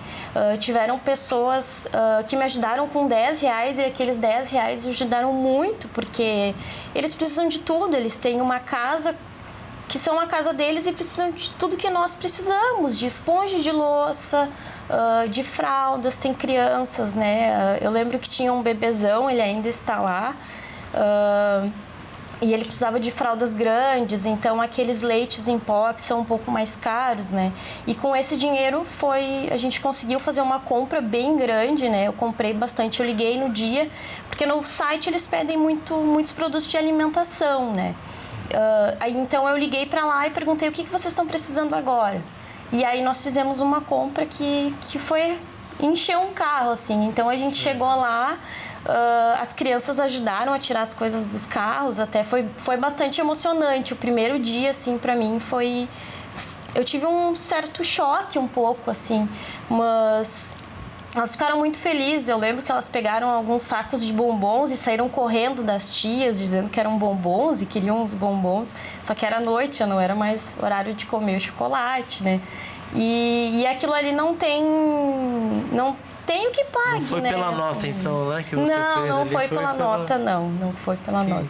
Tiveram pessoas que me ajudaram com R$10 e aqueles R$10 ajudaram muito, porque eles precisam de tudo, eles têm uma casa que são a casa deles e precisam de tudo que nós precisamos, de esponja de louça, de fraldas, tem crianças, né? Eu lembro que tinha um bebezão, ele ainda está lá. E ele precisava de fraldas grandes, então aqueles leites em pó que são um pouco mais caros, né? E com esse dinheiro a gente conseguiu fazer uma compra bem grande, né? Eu comprei bastante, eu liguei no dia, porque no site eles pedem muitos produtos de alimentação, né? Aí então eu liguei para lá e perguntei o que vocês estão precisando agora. E aí nós fizemos uma compra que foi encher um carro, assim. Então a gente chegou lá, as crianças ajudaram a tirar as coisas dos carros, até foi bastante emocionante. O primeiro dia, assim, para mim foi... Eu tive um certo choque um pouco, assim, mas elas ficaram muito felizes. Eu lembro que elas pegaram alguns sacos de bombons e saíram correndo das tias, dizendo que eram bombons e queriam os bombons. Só que era noite, não era mais horário de comer o chocolate, né? E aquilo ali não tem o que pague, né? Não foi pela assim. Nota, então, né? Que você fez Não ali, foi pela nota, não foi pela nota.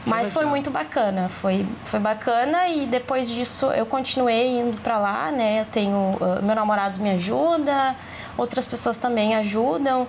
Mas foi muito bacana, foi bacana, e depois disso eu continuei indo para lá, né? Eu tenho, meu namorado me ajuda, outras pessoas também ajudam,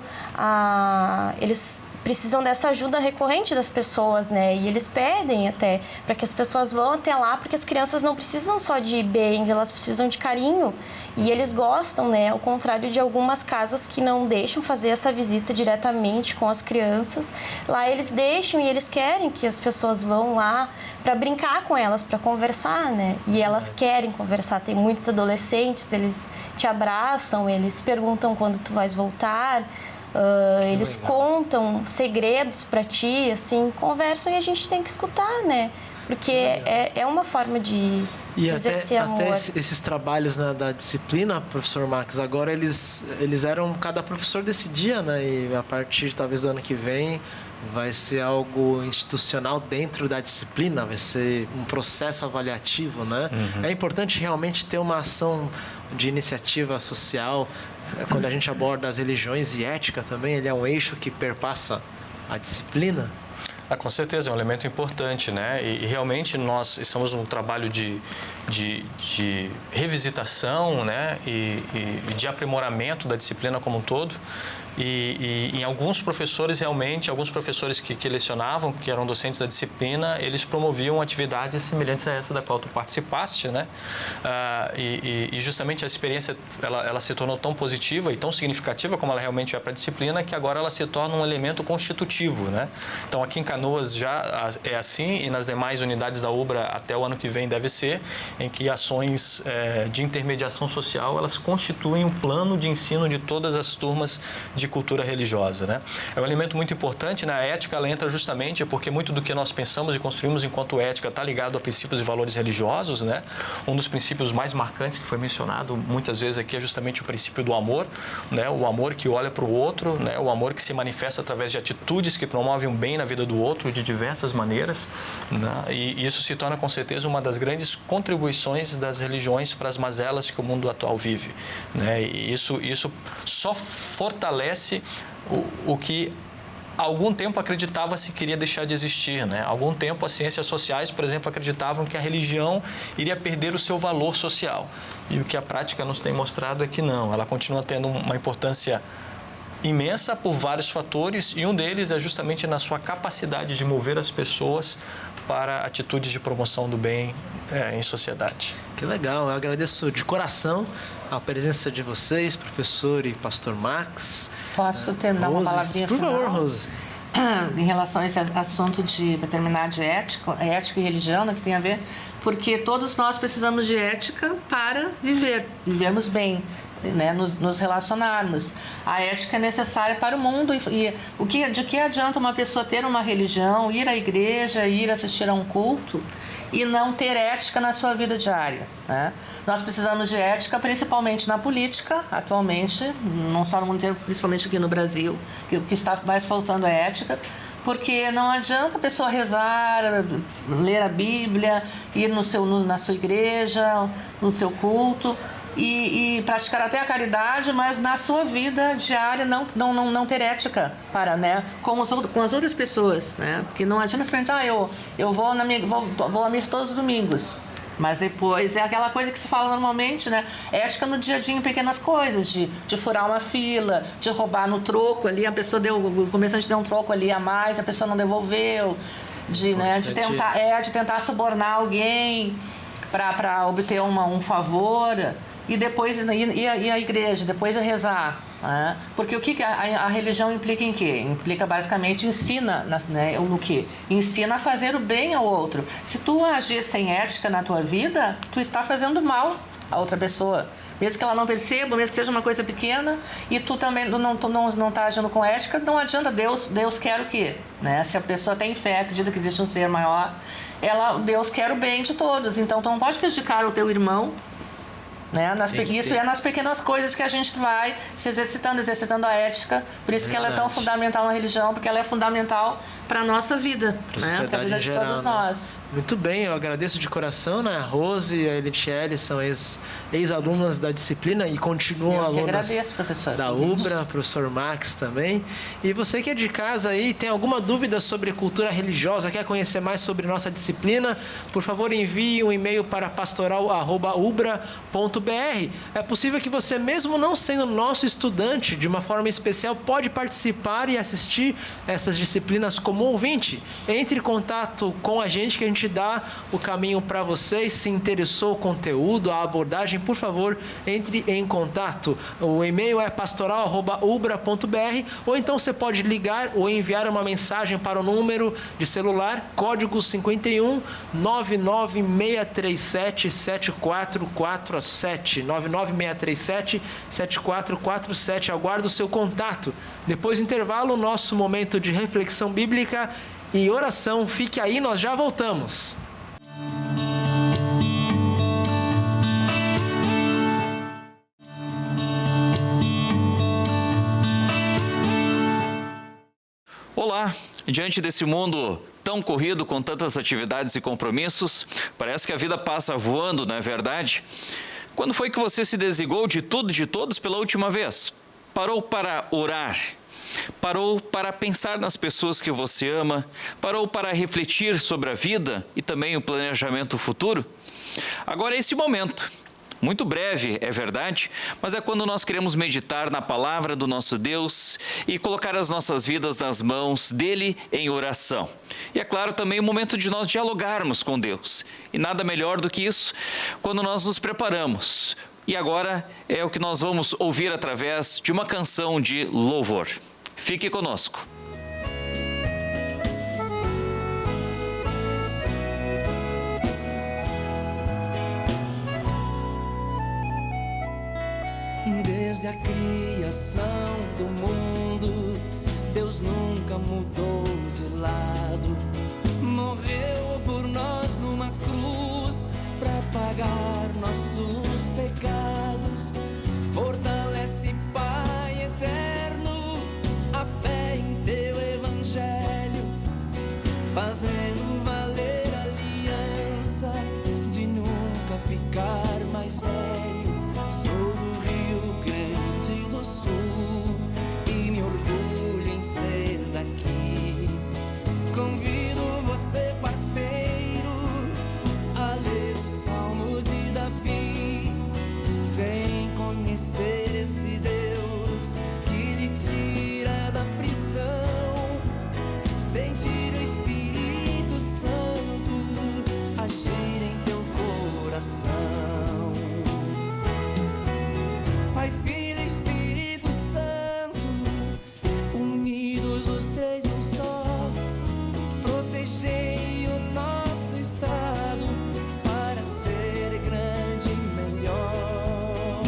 eles precisam dessa ajuda recorrente das pessoas, né? E eles pedem até para que as pessoas vão até lá, porque as crianças não precisam só de bens, elas precisam de carinho. E eles gostam, né? Ao contrário de algumas casas que não deixam fazer essa visita diretamente com as crianças. Lá eles deixam e eles querem que as pessoas vão lá para brincar com elas, para conversar, né? E elas querem conversar. Tem muitos adolescentes, eles te abraçam, eles perguntam quando tu vais voltar. Eles contam segredos para ti, assim, conversam, e a gente tem que escutar, né? Porque é uma forma de exercer amor. Até esses trabalhos, né, da disciplina, professor Max, agora eles eram, cada professor decidia, né? E a partir, talvez, do ano que vem, vai ser algo institucional dentro da disciplina, vai ser um processo avaliativo, né? É importante realmente ter uma ação de iniciativa social. Quando a gente aborda as religiões e ética também, ele é um eixo que perpassa a disciplina. Com certeza, é um elemento importante, né? E realmente nós estamos num trabalho de revisitação, né? E de aprimoramento da disciplina como um todo. E em alguns professores, realmente, alguns professores que lecionavam, que eram docentes da disciplina, eles promoviam atividades semelhantes a essa da qual tu participaste, né? E justamente a experiência, ela se tornou tão positiva e tão significativa, como ela realmente é para a disciplina, que agora ela se torna um elemento constitutivo, né? Então, aqui em Canoas já é assim, e nas demais unidades da UBRA até o ano que vem deve ser, em que ações de intermediação social, elas constituem um plano de ensino de todas as turmas de cultura religiosa, né? É um elemento muito importante, né? A ética, ela entra justamente porque muito do que nós pensamos e construímos enquanto ética está ligado a princípios e valores religiosos, né? Um dos princípios mais marcantes que foi mencionado muitas vezes aqui é justamente o princípio do amor, né? O amor que olha para o outro, né? O amor que se manifesta através de atitudes que promovem um bem na vida do outro de diversas maneiras, né? E isso se torna com certeza uma das grandes contribuições das religiões para as mazelas que o mundo atual vive, né? E isso só fortalece o que há algum tempo acreditava-se que iria deixar de existir, né? Há algum tempo as ciências sociais, por exemplo, acreditavam que a religião iria perder o seu valor social. E o que a prática nos tem mostrado é que não, ela continua tendo uma importância imensa por vários fatores, e um deles é justamente na sua capacidade de mover as pessoas para atitudes de promoção do bem em sociedade. Que legal, eu agradeço de coração a presença de vocês, professor e pastor Max. Posso terminar uma palavrinha por final? favor, Rose. Em relação a esse assunto para terminar, de ética e religião, né, que tem a ver, porque todos nós precisamos de ética para vivermos bem, né, nos relacionarmos. A ética é necessária para o mundo, e de que adianta uma pessoa ter uma religião, ir à igreja, ir assistir a um culto e não ter ética na sua vida diária, né? Nós precisamos de ética, principalmente na política, atualmente, não só no mundo inteiro, principalmente aqui no Brasil, que o que está mais faltando é ética, porque não adianta a pessoa rezar, ler a Bíblia, ir na sua igreja, no seu culto, e praticar até a caridade, mas na sua vida diária não ter ética para, né, com as outras pessoas, né? Porque não adianta simplesmente, eu vou à missa todos os domingos. Mas depois é aquela coisa que se fala normalmente, né? Ética no dia a dia em pequenas coisas, de furar uma fila, de roubar no troco ali, o comerciante deu um troco ali a mais, a pessoa não devolveu. de tentar subornar alguém para obter um favor. E depois e a igreja, depois rezar. Né? Porque o que a religião implica em quê? Implica basicamente, ensina, né, o quê? Ensina a fazer o bem ao outro. Se tu agir sem ética na tua vida, tu está fazendo mal a outra pessoa. Mesmo que ela não perceba, mesmo que seja uma coisa pequena, e tu também não está agindo com ética, não adianta. Deus quer o quê? Né? Se a pessoa tem fé, acredita que existe um ser maior, Deus quer o bem de todos. Então, tu não pode prejudicar o teu irmão. Né? Isso é nas pequenas coisas que a gente vai se exercitando a ética. Por isso que ela é tão fundamental na religião, porque ela é fundamental para a nossa vida, né? Para a vida de todos nós. Muito bem, eu agradeço de coração, né? A Rose e a Elitiele são ex-alunas da disciplina e continuam alunas agradeço, professor, da UBRA, professor Max também. E você que é de casa aí, tem alguma dúvida sobre cultura religiosa, quer conhecer mais sobre nossa disciplina, por favor envie um e-mail para pastoral@ubra.br. É possível que você, mesmo não sendo nosso estudante, de uma forma especial, pode participar e assistir essas disciplinas como ouvinte. Entre em contato com a gente que a gente dá o caminho para vocês. Se interessou o conteúdo, a abordagem, por favor, entre em contato. O e-mail é pastoral@ubra.br, ou então você pode ligar ou enviar uma mensagem para o número de celular, código 51 99637 7447. 99637 7447. Aguardo o seu contato. Depois do intervalo, nosso momento de reflexão bíblica e oração. Fique aí, nós já voltamos. Olá, diante desse mundo tão corrido, com tantas atividades e compromissos, parece que a vida passa voando, não é verdade? Quando foi que você se desligou de tudo e de todos pela última vez? Parou para orar? Parou para pensar nas pessoas que você ama? Parou para refletir sobre a vida e também o planejamento futuro? Agora é esse momento. Muito breve, é verdade, mas é quando nós queremos meditar na palavra do nosso Deus e colocar as nossas vidas nas mãos dele em oração. E é claro também o momento de nós dialogarmos com Deus. E nada melhor do que isso quando nós nos preparamos. E agora é o que nós vamos ouvir através de uma canção de louvor. Fique conosco. Desde a criação do mundo, Deus nunca mudou de lado. Morreu por nós numa cruz para pagar nossos pecados. Fortalece, Pai eterno, a fé em teu evangelho, fazendo valer a aliança de nunca ficar mais velho. Sou do Rio Grande do Sul e me orgulho em ser daqui. Convido você, parceiro, a ler o Salmo de Davi. Vem conhecer esse Deus que lhe tira da prisão. Sentir o Espírito Santo agir em teu coração. Pai, Filho e Espírito Santo, unidos os três num só, protegei o nosso estado para ser grande e melhor.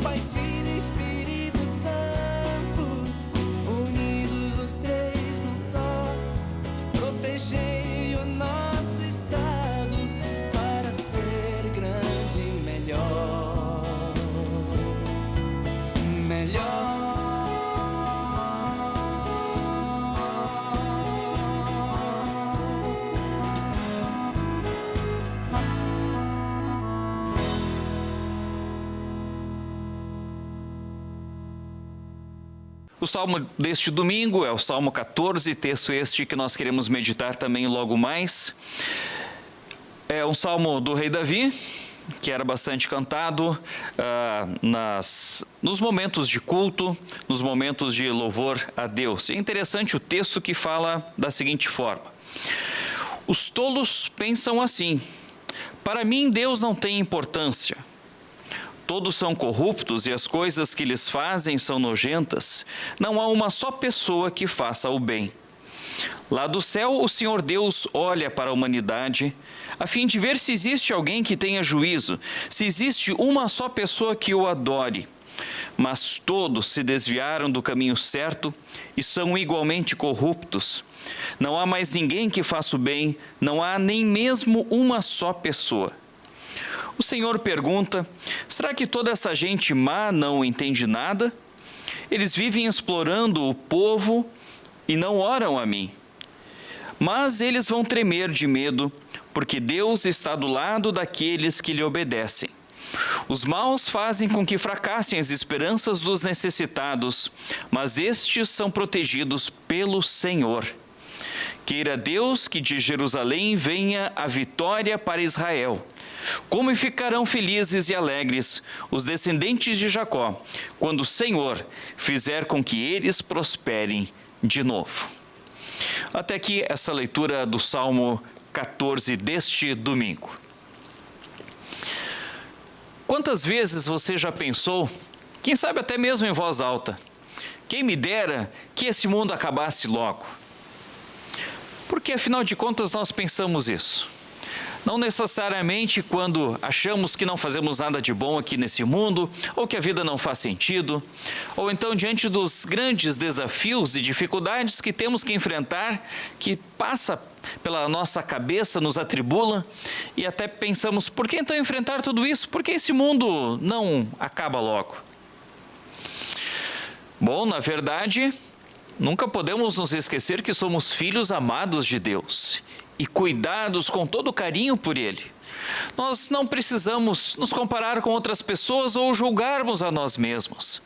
Pai, Filho e Espírito Santo, unidos os três num só, protegei o nosso estado para ser grande e melhor. O salmo deste domingo é o Salmo 14, texto este que nós queremos meditar também logo mais. É um salmo do rei Davi, que era bastante cantado nos momentos de culto, nos momentos de louvor a Deus. É interessante o texto que fala da seguinte forma: os tolos pensam assim: para mim Deus não tem importância. Todos são corruptos e as coisas que lhes fazem são nojentas. Não há uma só pessoa que faça o bem. Lá do céu, o Senhor Deus olha para a humanidade, a fim de ver se existe alguém que tenha juízo, se existe uma só pessoa que o adore. Mas todos se desviaram do caminho certo e são igualmente corruptos. Não há mais ninguém que faça o bem, não há nem mesmo uma só pessoa. O Senhor pergunta: será que toda essa gente má não entende nada? Eles vivem explorando o povo e não oram a mim. Mas eles vão tremer de medo, porque Deus está do lado daqueles que lhe obedecem. Os maus fazem com que fracassem as esperanças dos necessitados, mas estes são protegidos pelo Senhor. Queira Deus que de Jerusalém venha a vitória para Israel. Como ficarão felizes e alegres os descendentes de Jacó, quando o Senhor fizer com que eles prosperem de novo. Até aqui essa leitura do Salmo 14 deste domingo. Quantas vezes você já pensou, quem sabe até mesmo em voz alta: quem me dera que esse mundo acabasse logo? Porque afinal de contas nós pensamos isso. Não necessariamente quando achamos que não fazemos nada de bom aqui nesse mundo, ou que a vida não faz sentido, ou então diante dos grandes desafios e dificuldades que temos que enfrentar, que passa pela nossa cabeça, nos atribula, e até pensamos: por que então enfrentar tudo isso? Por que esse mundo não acaba logo? Bom, na verdade, nunca podemos nos esquecer que somos filhos amados de Deus e cuidados com todo carinho por Ele. Nós não precisamos nos comparar com outras pessoas ou julgarmos a nós mesmos.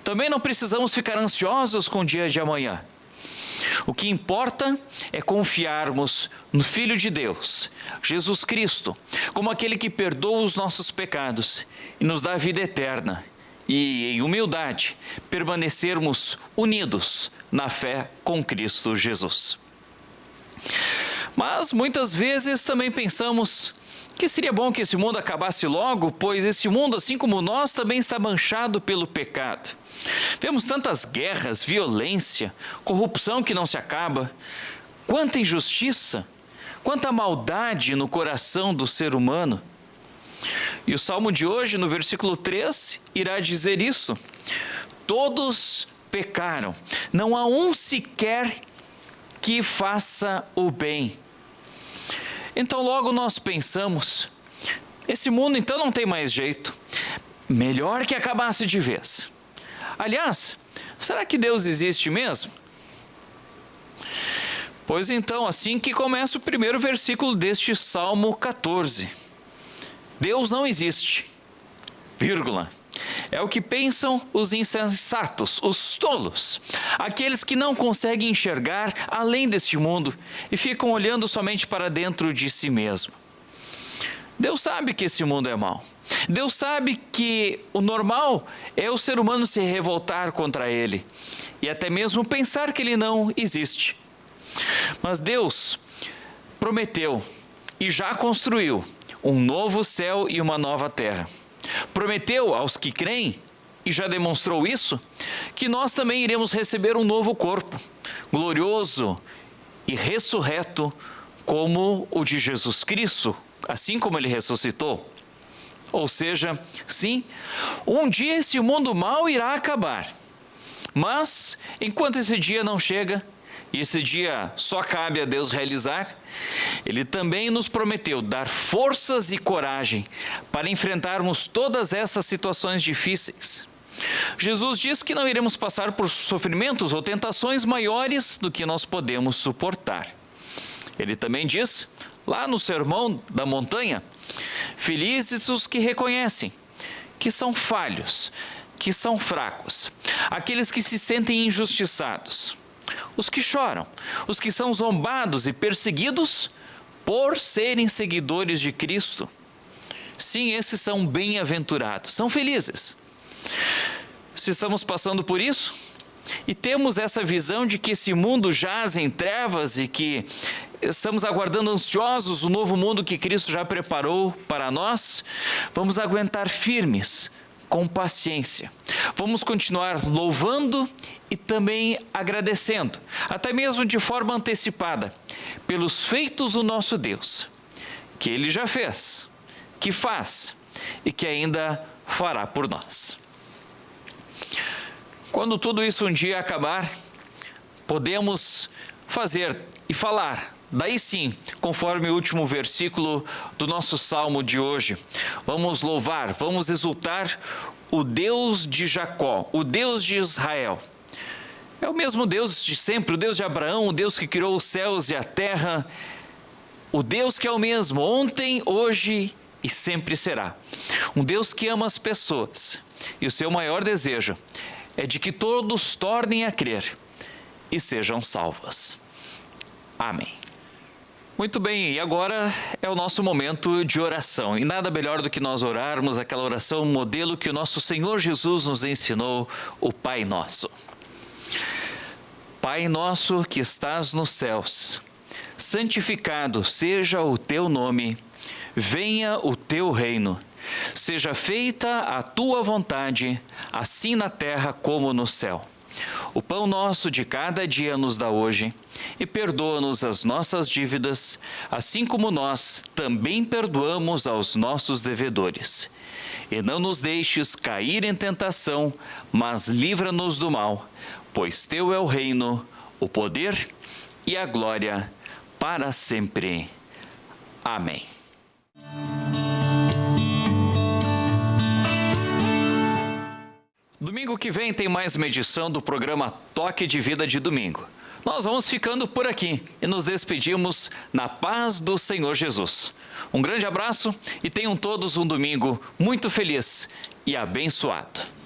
Também não precisamos ficar ansiosos com o dia de amanhã. O que importa é confiarmos no Filho de Deus, Jesus Cristo, como aquele que perdoa os nossos pecados e nos dá a vida eterna. E, em humildade, permanecermos unidos na fé com Cristo Jesus. Mas muitas vezes também pensamos que seria bom que esse mundo acabasse logo, pois esse mundo, assim como nós, também está manchado pelo pecado. Vemos tantas guerras, violência, corrupção que não se acaba, quanta injustiça, quanta maldade no coração do ser humano. E o Salmo de hoje, no versículo 3, irá dizer isso: todos pecaram, não há um sequer que faça o bem. Então logo nós pensamos: esse mundo então não tem mais jeito, melhor que acabasse de vez. Aliás, será que Deus existe mesmo? Pois então, assim que começa o primeiro versículo deste Salmo 14. Deus não existe, vírgula. É o que pensam os insensatos, os tolos, aqueles que não conseguem enxergar além deste mundo e ficam olhando somente para dentro de si mesmo. Deus sabe que esse mundo é mau. Deus sabe que o normal é o ser humano se revoltar contra ele e até mesmo pensar que ele não existe. Mas Deus prometeu e já construiu um novo céu e uma nova terra. Prometeu aos que creem, e já demonstrou isso, que nós também iremos receber um novo corpo, glorioso e ressurreto, como o de Jesus Cristo, assim como ele ressuscitou. Ou seja, sim, um dia esse mundo mau irá acabar. Mas, enquanto esse dia não chega, e esse dia só cabe a Deus realizar, Ele também nos prometeu dar forças e coragem para enfrentarmos todas essas situações difíceis. Jesus diz que não iremos passar por sofrimentos ou tentações maiores do que nós podemos suportar. Ele também diz, lá no Sermão da Montanha: felizes os que reconhecem que são falhos, que são fracos, aqueles que se sentem injustiçados, os que choram, os que são zombados e perseguidos por serem seguidores de Cristo. Sim, esses são bem-aventurados, são felizes. Se estamos passando por isso e temos essa visão de que esse mundo jaz em trevas e que estamos aguardando ansiosos o novo mundo que Cristo já preparou para nós, vamos aguentar firmes, com paciência. Vamos continuar louvando e também agradecendo, até mesmo de forma antecipada, pelos feitos do nosso Deus, que Ele já fez, que faz e que ainda fará por nós. Quando tudo isso um dia acabar, podemos fazer e falar, daí sim, conforme o último versículo do nosso salmo de hoje. Vamos louvar, vamos exultar o Deus de Jacó, o Deus de Israel. É o mesmo Deus de sempre, o Deus de Abraão, o Deus que criou os céus e a terra, o Deus que é o mesmo ontem, hoje e sempre será. Um Deus que ama as pessoas e o seu maior desejo é de que todos tornem a crer e sejam salvos. Amém. Muito bem, e agora é o nosso momento de oração. E nada melhor do que nós orarmos aquela oração modelo que o nosso Senhor Jesus nos ensinou, o Pai Nosso. Pai nosso que estás nos céus, santificado seja o teu nome, venha o teu reino. Seja feita a tua vontade, assim na terra como no céu. O pão nosso de cada dia nos dá hoje, e perdoa-nos as nossas dívidas, assim como nós também perdoamos aos nossos devedores. E não nos deixes cair em tentação, mas livra-nos do mal, pois teu é o reino, o poder e a glória para sempre. Amém. Domingo que vem tem mais uma edição do programa Toque de Vida de Domingo. Nós vamos ficando por aqui e nos despedimos na paz do Senhor Jesus. Um grande abraço e tenham todos um domingo muito feliz e abençoado.